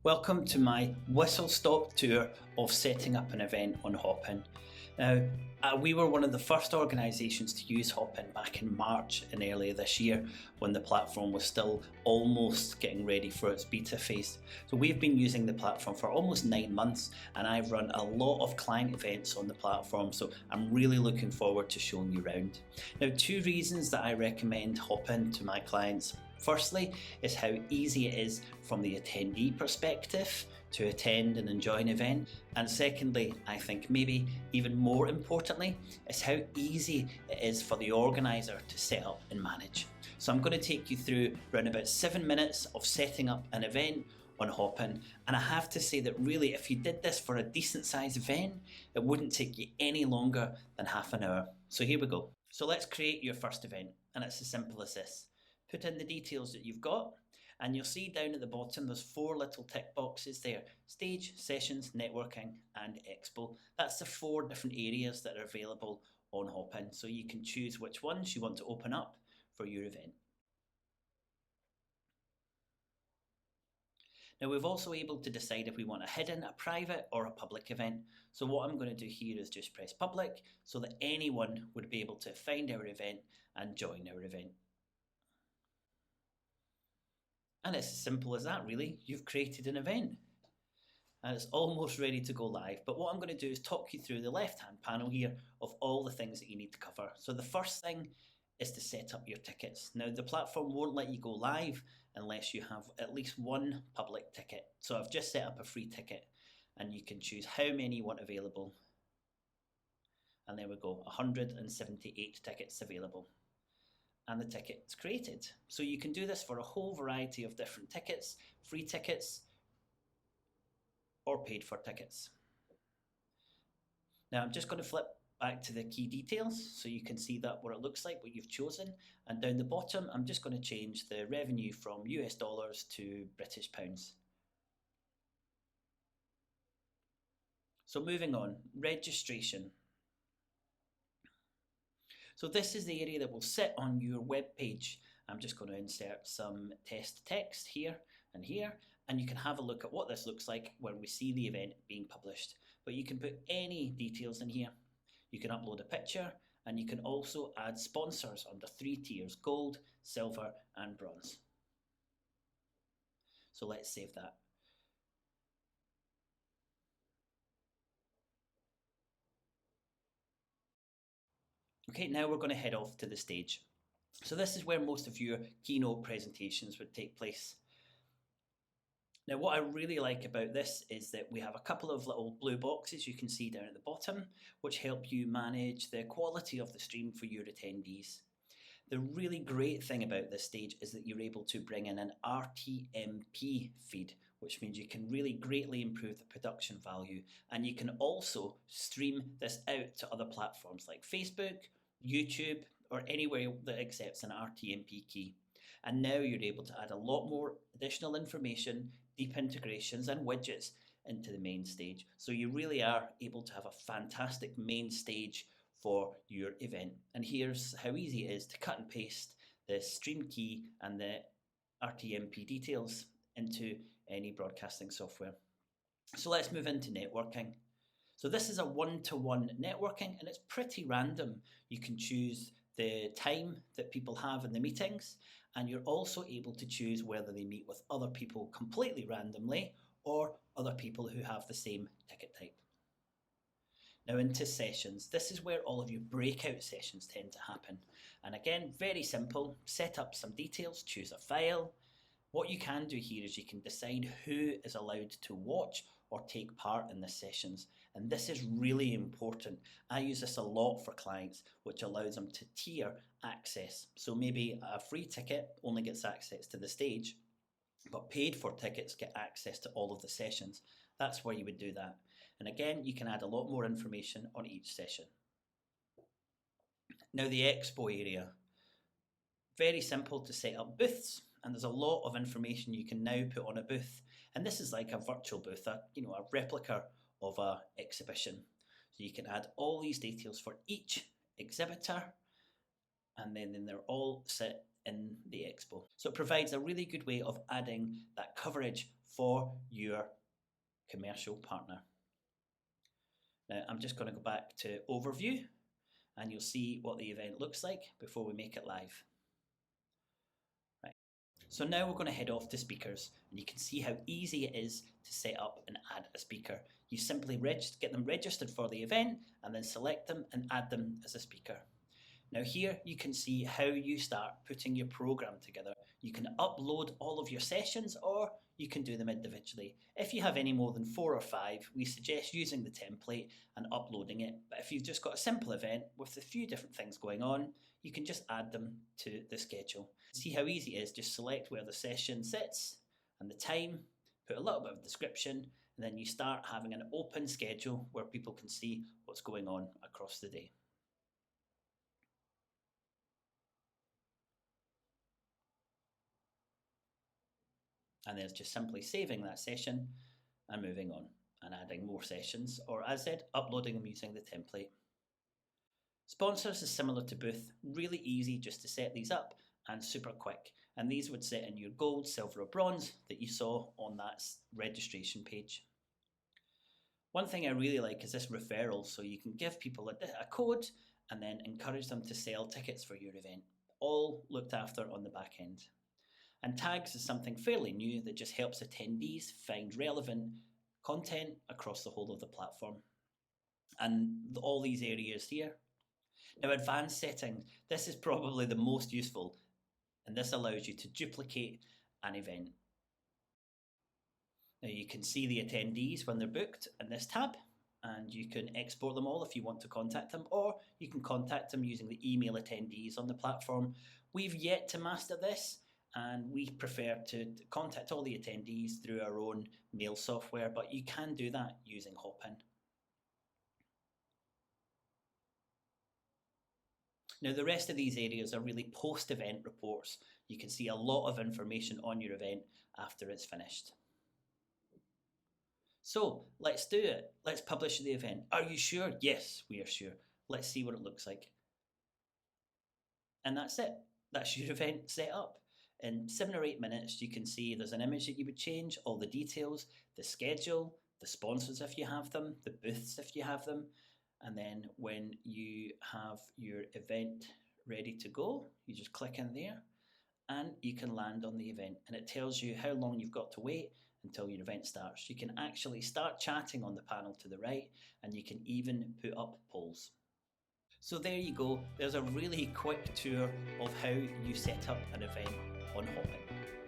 Welcome to my whistle-stop tour of setting up an event on Hopin. Now, we were one of the first organisations to use Hopin back in March and earlier this year when the platform was still almost getting ready for its beta phase. So we've been using the platform for almost 9 months and I've run a lot of client events on the platform, so I'm really looking forward to showing you around. Now, 2 reasons that I recommend Hopin to my clients. Firstly, is how easy it is from the attendee perspective to attend and enjoy an event. And secondly, I think maybe even more importantly, is how easy it is for the organiser to set up and manage. So I'm going to take you through around about 7 minutes of setting up an event on Hopin, and I have to say that really if you did this for a decent sized event, it wouldn't take you any longer than half an hour. So here we go. So let's create your first event, and it's as simple as this. Put in the details that you've got, and you'll see down at the bottom there's 4 little tick boxes there: stage, sessions, networking and expo. That's the 4 different areas that are available on Hopin, so you can choose which ones you want to open up for your event. Now we've also able to decide if we want a hidden, a private or a public event. So what I'm going to do here is just press public so that anyone would be able to find our event and join our event. And it's as simple as that really. You've created an event and it's almost ready to go live. But what I'm going to do is talk you through the left-hand panel here of all the things that you need to cover. So the first thing is to set up your tickets. Now the platform won't let you go live unless you have at least 1 public ticket. So I've just set up a free ticket and you can choose how many you want available. And there we go, 178 tickets available. And the ticket's created. So you can do this for a whole variety of different tickets, free tickets or paid for tickets. Now I'm just going to flip back to the key details so you can see that what it looks like, what you've chosen. And down the bottom, I'm just going to change the revenue from US dollars to British pounds. So moving on, registration. So this is the area that will sit on your web page. I'm just going to insert some test text here, and you can have a look at what this looks like when we see the event being published. But you can put any details in here. You can upload a picture, and you can also add sponsors under 3 tiers: gold, silver and bronze. So let's save that. Okay, now we're going to head off to the stage. So this is where most of your keynote presentations would take place. Now what I really like about this is that we have a couple of little blue boxes you can see down at the bottom, which help you manage the quality of the stream for your attendees. The really great thing about this stage is that you're able to bring in an RTMP feed, which means you can really greatly improve the production value, and you can also stream this out to other platforms like Facebook, YouTube, or anywhere that accepts an RTMP key. And now you're able to add a lot more additional information, deep integrations and widgets into the main stage. So you really are able to have a fantastic main stage for your event. And here's how easy it is to cut and paste the stream key and the RTMP details into any broadcasting software. So let's move into networking. So this is a one-to-one networking and it's pretty random. You can choose the time that people have in the meetings, and you're also able to choose whether they meet with other people completely randomly or other people who have the same ticket type. Now into sessions. This is where all of your breakout sessions tend to happen. And again, very simple. Set up some details, choose a file. What you can do here is you can decide who is allowed to watch or take part in the sessions. And this is really important. I use this a lot for clients, which allows them to tier access. So maybe a free ticket only gets access to the stage, but paid for tickets get access to all of the sessions. That's where you would do that. And again, you can add a lot more information on each session. Now the expo area. Very simple to set up booths, and there's a lot of information you can now put on a booth. And this is like a virtual booth, a replica of an exhibition. So you can add all these details for each exhibitor, and then they're all set in the expo. So it provides a really good way of adding that coverage for your commercial partner. Now I'm just going to go back to overview and you'll see what the event looks like before we make it live. Right. So now we're going to head off to speakers and you can see how easy it is to set up and add a speaker. You simply get them registered for the event and then select them and add them as a speaker. Now here you can see how you start putting your program together. You can upload all of your sessions or you can do them individually. If you have any more than 4 or 5, we suggest using the template and uploading it. But if you've just got a simple event with a few different things going on, you can just add them to the schedule. See how easy it is, just select where the session sits and the time, put a little bit of description, and then you start having an open schedule where people can see what's going on across the day. And then it's just simply saving that session and moving on and adding more sessions, or as I said, uploading them using the template. Sponsors is similar to Booth, really easy just to set these up and super quick. And these would sit in your gold, silver or bronze that you saw on that registration page. One thing I really like is this referral, so you can give people a code and then encourage them to sell tickets for your event, all looked after on the back end. And tags is something fairly new that just helps attendees find relevant content across the whole of the platform. And all these areas here. Now, advanced settings, this is probably the most useful, and this allows you to duplicate an event. Now you can see the attendees when they're booked in this tab, and you can export them all if you want to contact them, or you can contact them using the email attendees on the platform. We've yet to master this, and we prefer to contact all the attendees through our own mail software, but you can do that using Hopin. Now the rest of these areas are really post-event reports. You can see a lot of information on your event after it's finished. So let's do it. Let's publish the event. Are you sure? Yes, we are sure. Let's see what it looks like. And that's it. That's your event set up. In 7 or 8 minutes, you can see there's an image that you would change, all the details, the schedule, the sponsors if you have them, the booths if you have them. And then when you have your event ready to go, you just click in there and you can land on the event. And it tells you how long you've got to wait until your event starts. You can actually start chatting on the panel to the right, and you can even put up polls. So there you go. There's a really quick tour of how you set up an event on Hopin.